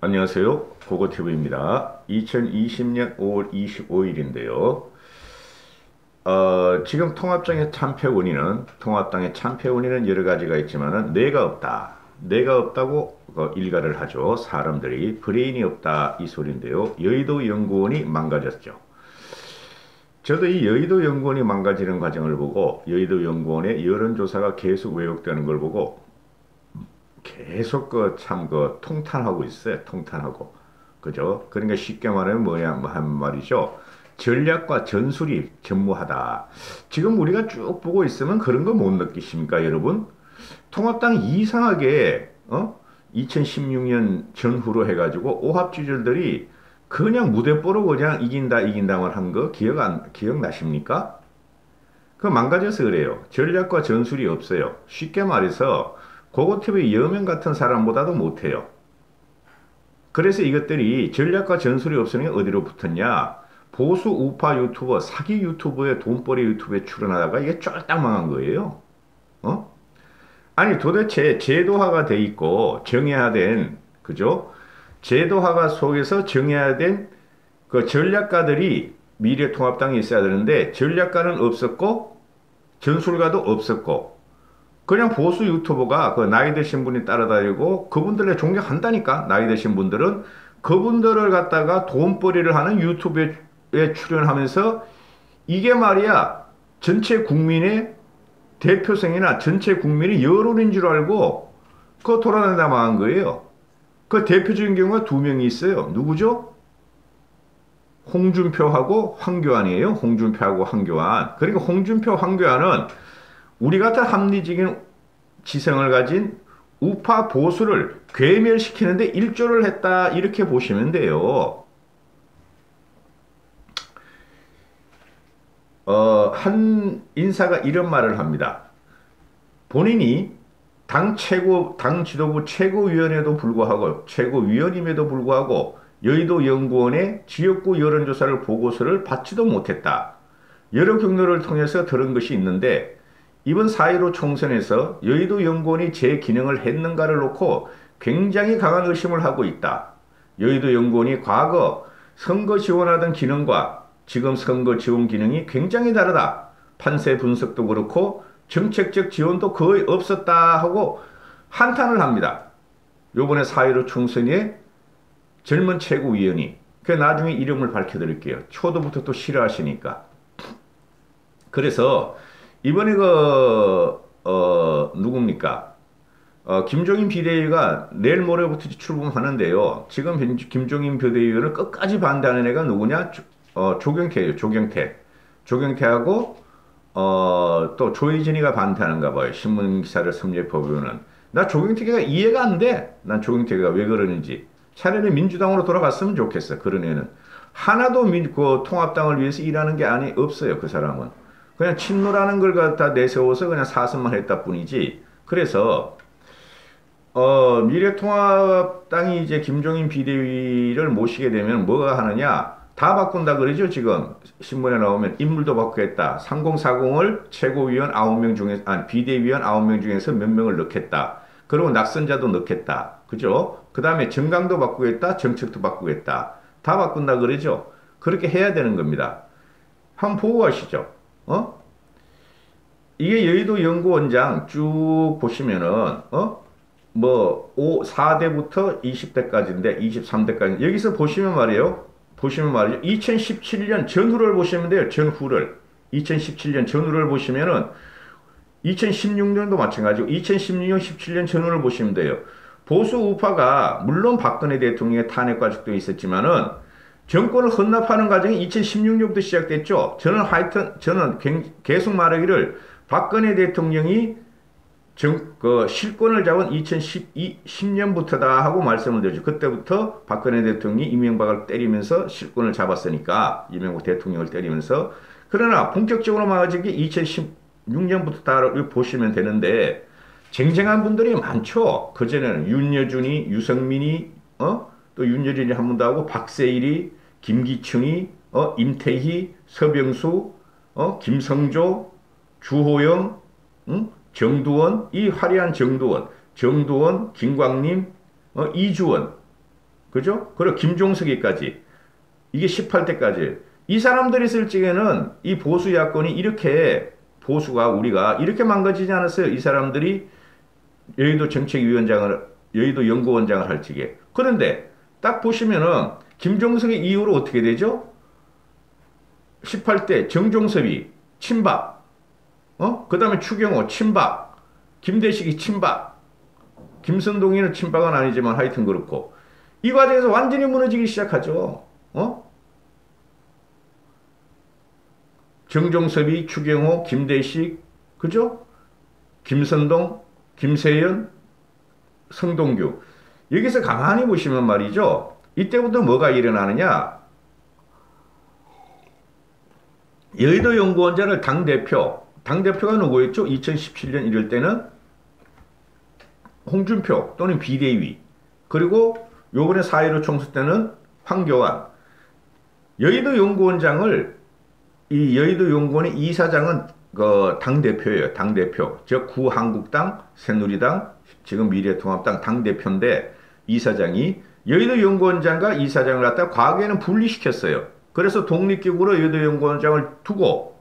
안녕하세요. 고고TV입니다. 2020년 5월 25일인데요. 지금 통합당의 참패 원인은 여러 가지가 있지만은 뇌가 없다. 뇌가 없다고 일갈을 하죠. 사람들이 브레인이 없다 이 소리인데요. 여의도 연구원이 망가졌죠. 저도 이 여의도 연구원이 망가지는 과정을 보고 여의도 연구원의 여론조사가 계속 왜곡되는 걸 보고 계속 통탄하고 있어요. 통탄하고. 그죠? 그러니까 쉽게 말하면 뭐냐 한 말이죠. 전략과 전술이 전무하다. 지금 우리가 쭉 보고 있으면 그런 거 못 느끼십니까, 여러분? 통합당이 이상하게 2016년 전후로 해가지고 오합지졸들이 그냥 무대뽀로 그냥 이긴다만 한 거 기억나십니까? 그 망가져서 그래요. 전략과 전술이 없어요. 쉽게 말해서 고고TV 여명 같은 사람보다도 못해요. 그래서 이것들이 전략과 전술이 없으니 어디로 붙었냐? 보수 우파 유튜버, 사기 유튜버의 돈벌이 유튜브에 출연하다가 이게 쫄딱 망한 거예요. 어? 아니 도대체 제도화가 돼 있고 정해야된 그죠? 제도화가 속에서 정해야된 그 전략가들이 미래통합당에 있어야 되는데 전략가는 없었고 전술가도 없었고 그냥 보수 유튜버가 그 나이 드신 분이 따라다니고 그분들을 존경한다니까. 나이 드신 분들은 그분들을 갖다가 돈벌이를 하는 유튜브에 출연하면서 이게 말이야 전체 국민의 대표성이나 전체 국민의 여론인 줄 알고 그거 돌아다니다 망한 거예요. 그 대표적인 경우가 두 명이 있어요. 누구죠? 홍준표하고 황교안이에요. 홍준표하고 황교안. 그러니까 홍준표, 황교안은 우리 같은 합리적인 지성을 가진 우파 보수를 괴멸시키는데 일조를 했다 이렇게 보시면 돼요. 한 인사가 이런 말을 합니다. 본인이 당 지도부 최고위원에도 불구하고 최고위원임에도 불구하고 여의도 연구원의 지역구 여론조사를 보고서를 받지도 못했다. 여러 경로를 통해서 들은 것이 있는데 이번 4.15 총선에서 여의도 연구원이 제 기능을 했는가를 놓고 굉장히 강한 의심을 하고 있다. 여의도 연구원이 과거 선거 지원하던 기능과 지금 선거 지원 기능이 굉장히 다르다. 판세 분석도 그렇고 정책적 지원도 거의 없었다 하고 한탄을 합니다. 요번에 4.15 총선에 젊은 최고위원이 그 나중에 이름을 밝혀드릴게요. 초도부터 또 싫어하시니까. 그래서 이번에 누굽니까? 김종인 비대위가 내일 모레부터 출범하는데요. 지금 김종인 비대위원을 끝까지 반대하는 애가 누구냐? 조경태예요. 조경태. 조경태하고 또 조희진이가 반대하는가 봐요. 신문 기사를 섭렵해보면은. 나 조경태가 이해가 안 돼. 난 조경태가 왜 그러는지. 차라리 민주당으로 돌아갔으면 좋겠어. 그런 애는. 하나도 그 통합당을 위해서 일하는 게 없어요. 그 사람은. 그냥 친노라는 걸 갖다 내세워서 그냥 사선만 했다 뿐이지. 그래서 미래통합당이 이제 김종인 비대위를 모시게 되면 뭐가 하느냐? 다 바꾼다 그러죠. 지금 신문에 나오면 인물도 바꾸겠다. 3040을 최고위원 9명 중에 아니 비대위원 9명 중에서 몇 명을 넣겠다. 그리고 낙선자도 넣겠다. 그죠? 그다음에 정강도 바꾸겠다. 정책도 바꾸겠다. 다 바꾼다 그러죠. 그렇게 해야 되는 겁니다. 한번 보고 가시죠. 이게 여의도 연구원장 쭉 보시면은, 4대부터 20대까지인데, 23대까지. 여기서 보시면 말이에요. 2017년 전후를 보시면 돼요. 전후를. 2017년 전후를 보시면은, 2016년도 마찬가지고, 2016년, 17년 전후를 보시면 돼요. 보수 우파가, 물론 박근혜 대통령의 탄핵 과정도 있었지만은, 정권을 헌납하는 과정이 2016년부터 시작됐죠. 저는 계속 말하기를 박근혜 대통령이 실권을 잡은 2010년부터다 하고 말씀을 드리죠. 그때부터 박근혜 대통령이 이명박을 때리면서 실권을 잡았으니까, 이명박 대통령을 때리면서. 그러나 본격적으로 막아진 게 2016년부터 다 보시면 되는데, 쟁쟁한 분들이 많죠. 그전에는 윤여준이, 유성민이, 또 윤여준이 한 번도 하고, 박세일이, 김기춘이, 임태희, 서병수, 김성조, 주호영, 정두원, 이 화려한 정두원, 김광림, 이주원, 그죠? 그리고 김종석이까지. 이게 18대까지. 이 사람들이 있을 적에는 이 보수 야권이 이렇게 보수가 우리가 이렇게 망가지지 않았어요. 이 사람들이 여의도 정책위원장을 여의도 연구원장을 할 적에. 그런데 딱 보시면은 김종석의 이후로 어떻게 되죠? 18대 정종섭이 친박, 그 다음에 추경호 친박, 김대식이 친박, 김선동이는 친박은 아니지만 하여튼 그렇고 이 과정에서 완전히 무너지기 시작하죠. 정종섭이, 추경호, 김대식, 그죠? 김선동, 김세연, 성동규. 여기서 가만히 보시면 말이죠. 이때부터 뭐가 일어나느냐? 여의도 연구원장을 당대표가 누구였죠? 2017년 이럴 때는 홍준표 또는 비대위. 그리고 요번에 4.15 총선 때는 황교안. 여의도 연구원장을 이 여의도 연구원의 이사장은 그 당대표예요. 당대표. 즉 구한국당, 새누리당, 지금 미래통합당 당대표인데 이사장이 여의도 연구원장과 이사장을 갖다가 과거에는 분리시켰어요. 그래서 독립기구로 여의도 연구원장을 두고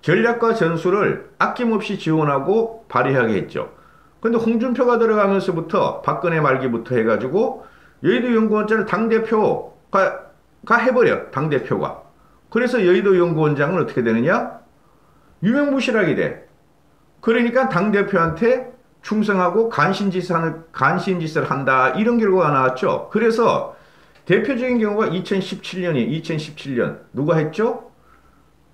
전략과 전술을 아낌없이 지원하고 발휘하게 했죠. 근데 홍준표가 들어가면서부터 박근혜 말기부터 해가지고 여의도 연구원장을 당대표가 해버려. 당대표가. 그래서 여의도 연구원장은 어떻게 되느냐? 유명무실하게 돼. 그러니까 당대표한테 충성하고 간신짓을 한다. 이런 결과가 나왔죠. 그래서 대표적인 경우가 2017년. 누가 했죠?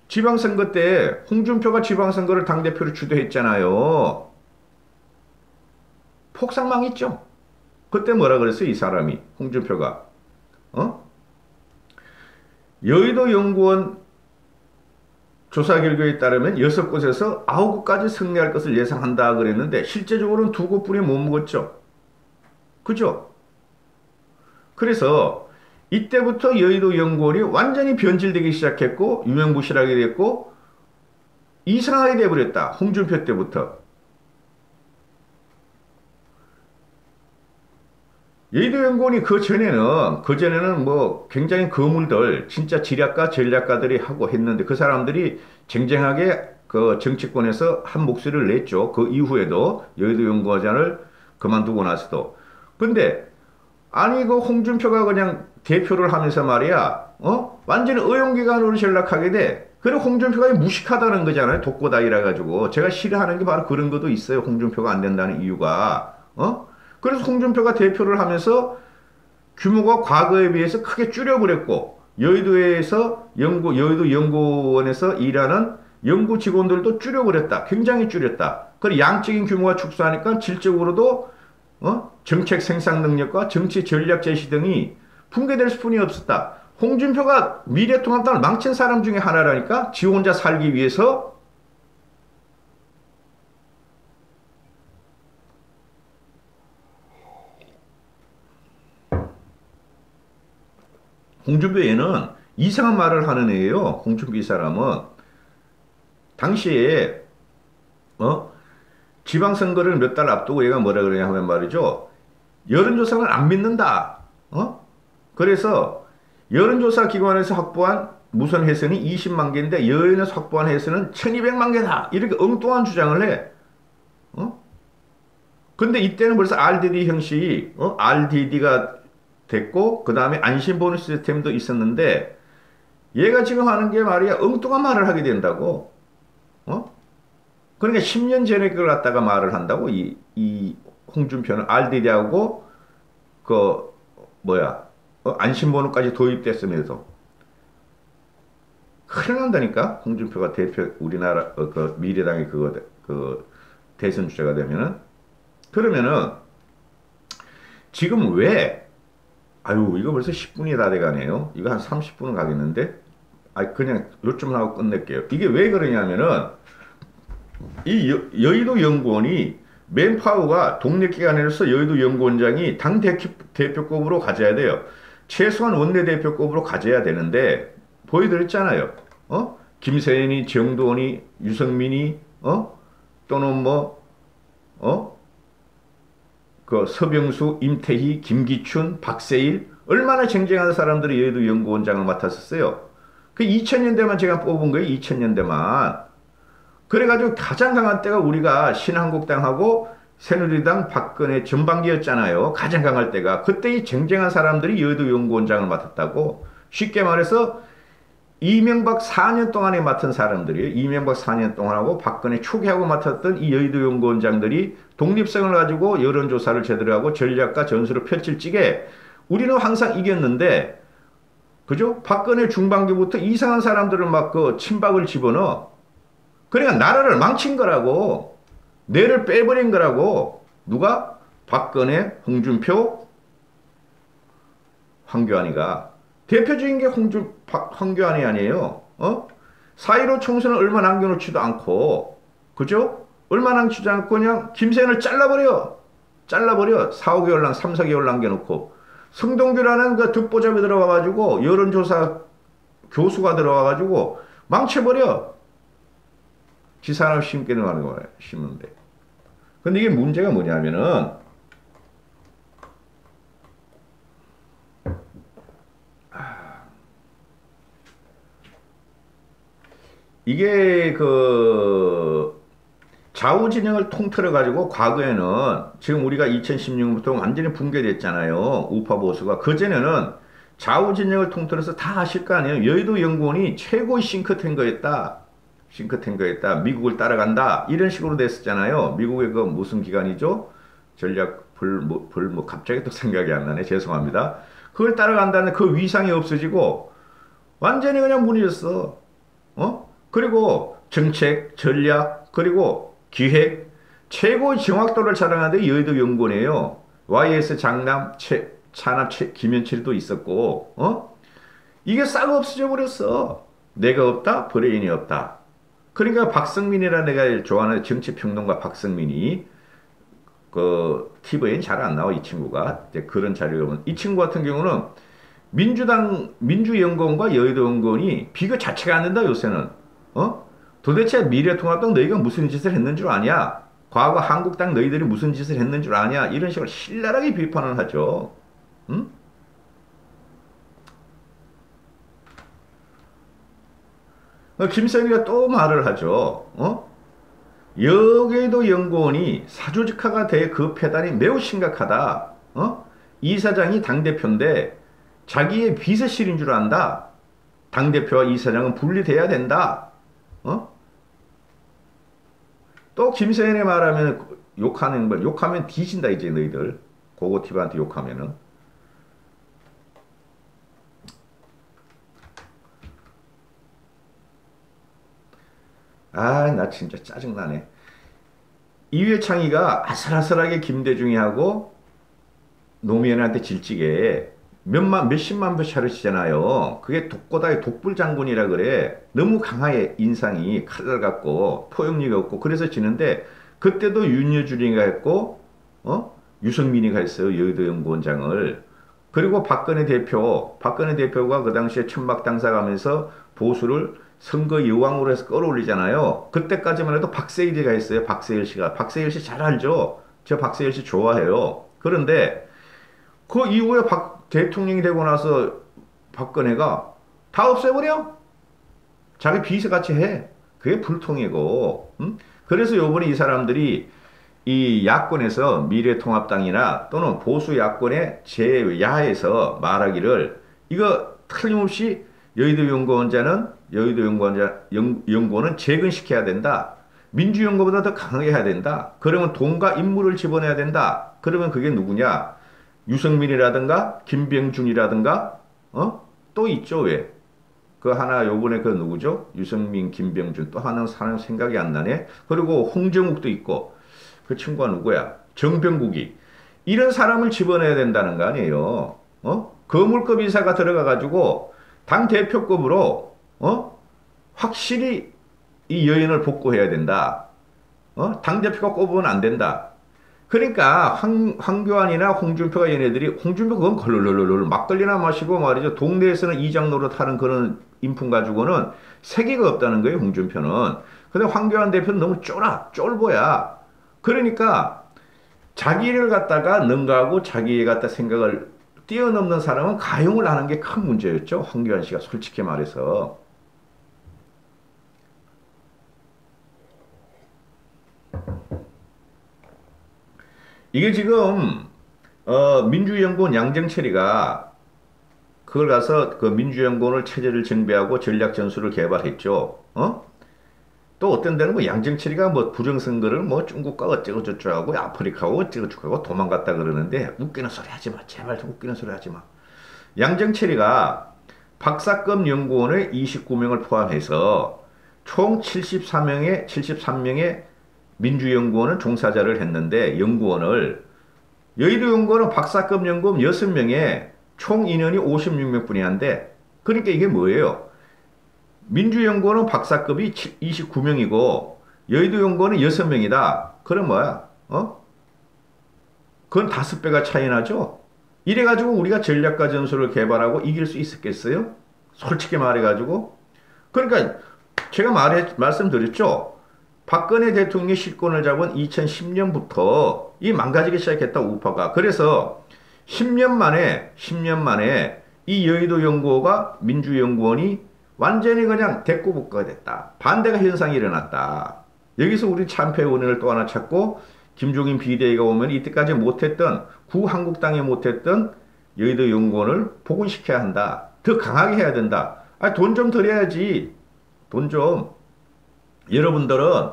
지방선거 때 홍준표가 지방선거를 당대표로 주도했잖아요. 폭삭망했죠. 그때 뭐라 그랬어요? 이 사람이. 홍준표가. 여의도 연구원 조사 결과에 따르면 6곳에서 9곳까지 승리할 것을 예상한다 그랬는데 실제적으로는 2곳뿐이 못 먹었죠. 그죠? 그래서 이때부터 여의도 연구원이 완전히 변질되기 시작했고 유명무실하게 됐고 이상하게 돼버렸다. 홍준표 때부터. 여의도 연구원이 그전에는 뭐 굉장히 거물들, 진짜 지략가, 전략가들이 하고 했는데 그 사람들이 쟁쟁하게 그 정치권에서 한 목소리를 냈죠. 그 이후에도 여의도 연구원장을 그만두고 나서도. 근데 아니 그 홍준표가 그냥 대표를 하면서 말이야, 완전히 의용기관으로 전락하게 돼. 그리고 홍준표가 무식하다는 거잖아요. 독고다이라 가지고. 제가 싫어하는 게 바로 그런 것도 있어요. 홍준표가 안 된다는 이유가. 그래서 홍준표가 대표를 하면서 규모가 과거에 비해서 크게 줄여버렸고 여의도 연구원에서 일하는 연구 직원들도 줄여버렸다. 굉장히 줄였다. 그리고 양적인 규모가 축소하니까 질적으로도 정책 생산 능력과 정치 전략 제시 등이 붕괴될 수뿐이 없었다. 홍준표가 미래통합당을 망친 사람 중에 하나라니까. 지 혼자 살기 위해서. 홍준표 얘는 이상한 말을 하는 애예요. 홍준표 이 사람은 당시에 지방선거를 몇 달 앞두고 얘가 뭐라 그러냐 하면 말이죠. 여론조사는 안 믿는다. 그래서 여론조사 기관에서 확보한 무선 회선이 20만 개인데 여연에서 확보한 회선은 1200만 개다. 이렇게 엉뚱한 주장을 해. 근데 이때는 벌써 RDD 형식이 RDD가 됐고 그 다음에 안심보너스 시스템도 있었는데 얘가 지금 하는 게 말이야 엉뚱한 말을 하게 된다고. 그러니까 10년 전에 그걸 갖다가 말을 한다고. 이 홍준표는 RDD하고 그 뭐야 안심번호까지 도입됐으면서 큰일 난다니까. 홍준표가 대표 우리나라 그 미래당의 그 대선 주자가 되면은. 그러면은 지금 왜 이거 벌써 10분이 다 돼가네요. 이거 한 30분은 가겠는데 그냥 요쯤 하고 끝낼게요. 이게 왜 그러냐면은 이 여의도 연구원이 맨파워가 독립기관에서 여의도 연구원장이 당대표급으로 가져야 돼요. 최소한 원내대표급으로 가져야 되는데 보여드렸잖아요. 김세연이, 정도원이, 유성민이, 또는 그 서병수, 임태희, 김기춘, 박세일 얼마나 쟁쟁한 사람들이 여의도 연구원장을 맡았었어요. 그 2000년대만 제가 뽑은 거예요. 2000년대만. 그래가지고 가장 강한 때가 우리가 신한국당하고 새누리당 박근혜 전반기였잖아요. 가장 강할 때가. 그때 이 쟁쟁한 사람들이 여의도 연구원장을 맡았다고. 쉽게 말해서 이명박 4년 동안에 맡은 사람들이에요. 이명박 4년 동안하고 박근혜 초기하고 맡았던 이 여의도 연구원장들이 독립성을 가지고 여론조사를 제대로 하고 전략과 전술을 펼칠 적에 우리는 항상 이겼는데, 그죠? 박근혜 중반기부터 이상한 사람들을 막 그 친박을 집어넣어. 그러니까 나라를 망친 거라고. 뇌를 빼버린 거라고. 누가? 박근혜, 홍준표, 황교안이가. 대표적인 게 황교안이 아니에요. 4.15 총선을 얼마 남겨놓지도 않고, 그죠? 얼마 남기지 않고 그냥 김세현을 잘라버려. 4, 5개월 3, 4개월 남겨놓고. 성동규라는 그 듣보잡이 들어와가지고, 여론조사 교수가 들어와가지고, 망쳐버려. 지사람 심기는 하는 거예요. 심는데. 근데 이게 문제가 뭐냐면은, 이게 그 좌우 진영을 통틀어 가지고 과거에는 지금 우리가 2016년부터 완전히 붕괴됐잖아요. 우파 보수가. 그전에는 좌우 진영을 통틀어서 다 아실 거 아니에요. 여의도 연구원이 최고의 싱크탱크였다. 미국을 따라간다. 이런 식으로 됐었잖아요. 미국의 그 무슨 기관이죠? 전략 갑자기 또 생각이 안 나네. 죄송합니다. 그걸 따라간다는 그 위상이 없어지고 완전히 그냥 무너졌어. 그리고 정책, 전략, 그리고 기획, 최고의 정확도를 자랑하는데 여의도 연구원이에요. YS 장남, 차남, 김현철도 있었고, 이게 싹 없어져 버렸어. 내가 없다, 브레인이 없다. 그러니까 박성민이라 내가 좋아하는 정치평론가 박성민이 그 TV엔 잘 안 나와 이 친구가. 이제 그런 자료를 보면 이 친구 같은 경우는 민주연구원과 여의도연구원이 비교 자체가 안 된다 요새는. 도대체 미래통합당 너희가 무슨 짓을 했는 줄 아냐? 과거 한국당 너희들이 무슨 짓을 했는 줄 아냐? 이런 식으로 신랄하게 비판을 하죠. 응? 김세현이가 또 말을 하죠. 여기에도 연구원이 사조직화가 돼 그 폐단이 매우 심각하다. 이사장이 당대표인데 자기의 비서실인 줄 안다. 당대표와 이사장은 분리돼야 된다. 또 김세현이 말하면 욕하면 뒤진다 이제 너희들. 고고티브한테 욕하면은. 나 진짜 짜증나네. 이회창이가 아슬아슬하게 김대중이하고 노무현한테 질지게 몇십만 표 차를 치잖아요. 그게 독고다의 독불장군이라 그래. 너무 강하게 인상이 칼날 같고 포용력이 없고 그래서 지는데 그때도 윤여준이가 했고 유승민이가 했어요. 여의도 연구원장을. 그리고 박근혜 대표가 그 당시에 천막 당사가면서 보수를 선거 여왕으로 해서 끌어올리잖아요. 그때까지만 해도 박세일이가 했어요. 박세일 씨 잘 알죠? 저 박세일 씨 좋아해요. 그런데 그 이후에 대통령이 되고 나서 박근혜가 다 없애버려? 자기 비서같이 해. 그게 불통이고. 그래서 요번에 이 사람들이 이 야권에서 미래통합당이나 또는 보수 야권의 제야에서 말하기를 이거 틀림없이 여의도 연구원은 재건시켜야 된다. 민주연구보다 더 강하게 해야 된다. 그러면 돈과 인물을 집어내야 된다. 그러면 그게 누구냐? 유승민이라든가 김병준이라든가 또 있죠. 왜? 그 하나 요번에 그 누구죠? 유승민, 김병준 또 하나 사람 생각이 안 나네. 그리고 홍정욱도 있고 그 친구가 누구야? 정병국이. 이런 사람을 집어내야 된다는 거 아니에요. 거물급 인사가 들어가가지고 당대표급으로 확실히 이 여인을 복구해야 된다. 당대표가 꼽으면 안 된다. 그러니까 황교안이나 홍준표가 얘네들이 홍준표 그건 걸룰룰룰 막걸리나 마시고 말이죠. 동네에서는 이장 노릇하는 그런 인품 가지고는 세계가 없다는 거예요. 홍준표는. 근데 황교안 대표는 너무 쫄보야. 그러니까 자기를 갖다가 능가하고 자기에 갖다 생각을 뛰어넘는 사람은 가용을 하는 게 큰 문제였죠. 황교안 씨가 솔직히 말해서. 이게 지금 민주연구원 양정철이가 그걸 가서 그 민주연구원을 체제를 정비하고 전략 전술을 개발했죠. 또 어떤 데는 뭐 양정철이가 뭐 부정선거를 뭐 중국과 어쩌고저쩌고 하고 아프리카하고 어쩌고저쩌고 하고 도망갔다 그러는데 웃기는 소리 하지 마. 제발 좀 웃기는 소리 하지 마. 양정철이가 박사급 연구원의 29명을 포함해서 총 73명의 민주연구원은 종사자를 했는데 연구원을 여의도 연구원은 박사급 연구원 6명에 총 인원이 56명뿐이 한데 그러니까 이게 뭐예요? 민주연구원은 박사급이 29명이고 여의도 연구원은 6명이다. 그럼 뭐야? 그건 5배가 차이 나죠? 이래가지고 우리가 전략과 전술을 개발하고 이길 수 있었겠어요? 솔직히 말해가지고. 그러니까 제가 말씀드렸죠? 박근혜 대통령이 실권을 잡은 2010년부터 이 망가지기 시작했다, 우파가. 그래서 10년 만에 이 여의도 연구원과 민주연구원이 완전히 그냥 대꾸복구가 됐다. 반대가 현상이 일어났다. 여기서 우리 참패 원인을 또 하나 찾고 김종인 비대위가 오면 이때까지 못했던 구한국당이 못했던 여의도 연구원을 복원시켜야 한다. 더 강하게 해야 된다. 돈 좀 들여야지. 돈 좀. 여러분들은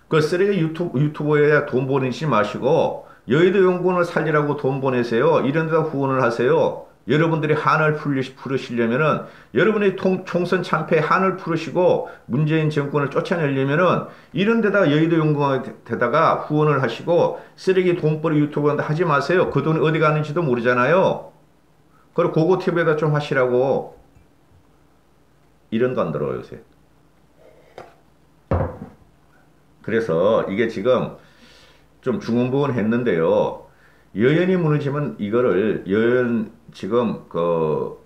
그 쓰레기 유튜버에 돈 보내지 마시고 여의도 연구원을 살리라고 돈 보내세요. 이런 데다 후원을 하세요. 여러분들이 한을 풀으시려면은 여러분이 총선 참패 한을 풀으시고 문재인 정권을 쫓아내려면은 이런 데다가 여의도 연구원에다가 후원을 하시고 쓰레기 돈벌이 유튜브한테 하지 마세요. 그 돈이 어디 가는지도 모르잖아요. 그리고 고고TV에다 좀 하시라고. 이런 거 안 들어요, 요새. 그래서 이게 지금 좀 중언부언 했는데요. 여연이 무너지면 이거를 지금 그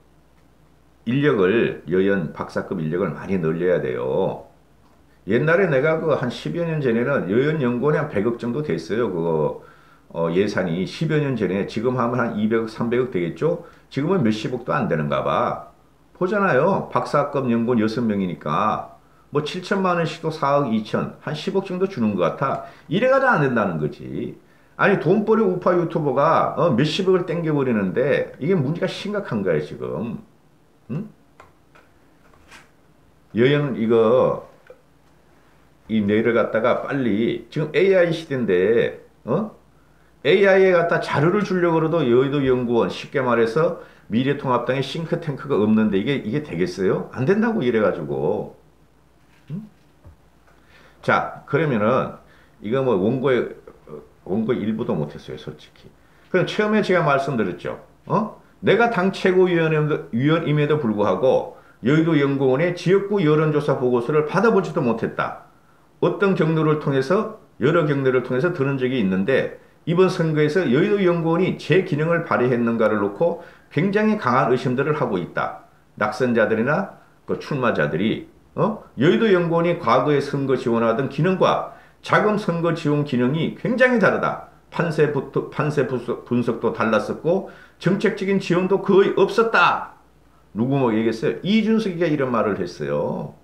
여연 박사급 인력을 많이 늘려야 돼요. 옛날에 내가 그 한 10여 년 전에는 여연 연구원이 한 100억 정도 됐어요. 그거 예산이 10여 년 전에. 지금 하면 한 200억, 300억 되겠죠? 지금은 몇십억도 안 되는가 봐. 보잖아요. 박사급 연구원 6명이니까 뭐 7천만 원씩도 4억 2천, 한 10억 정도 주는 것 같아. 이래가지고 안 된다는 거지. 아니 돈벌이 우파 유튜버가 몇십억을 땡겨버리는데 이게 문제가 심각한 거야 지금. 응? 여행 이 뇌를 갖다가 빨리 지금 AI 시대인데 AI에 갖다 자료를 주려고 그러도 여의도 연구원 쉽게 말해서 미래통합당의 싱크탱크가 없는데 이게 되겠어요? 안 된다고 이래가지고. 응? 자 그러면은 이거 뭐 원고 일부도 못했어요, 솔직히. 그럼 처음에 제가 말씀드렸죠. 내가 당 최고위원임에도 불구하고 여의도 연구원의 지역구 여론조사 보고서를 받아보지도 못했다. 어떤 경로를 통해서, 여러 경로를 통해서 들은 적이 있는데 이번 선거에서 여의도 연구원이 제 기능을 발휘했는가를 놓고 굉장히 강한 의심들을 하고 있다. 낙선자들이나 그 출마자들이 여의도 연구원이 과거에 선거 지원하던 기능과 자금 선거 지원 기능이 굉장히 다르다. 판세 분석도 달랐었고 정책적인 지원도 거의 없었다. 누구 뭐 얘기했어요? 이준석이가 이런 말을 했어요.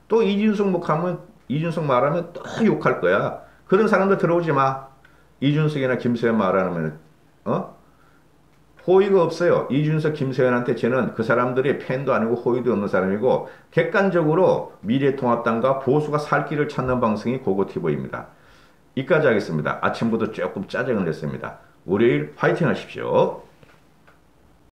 또 이준석 말하면 또 욕할 거야. 그런 사람들 들어오지 마. 이준석이나 김세현 말하면 호의가 없어요. 이준석, 김세현한테 저는 그 사람들이 팬도 아니고 호의도 없는 사람이고 객관적으로 미래통합당과 보수가 살 길을 찾는 방송이 고고TV입니다. 이까지 하겠습니다. 아침부터 조금 짜증을 냈습니다. 월요일 화이팅 하십시오.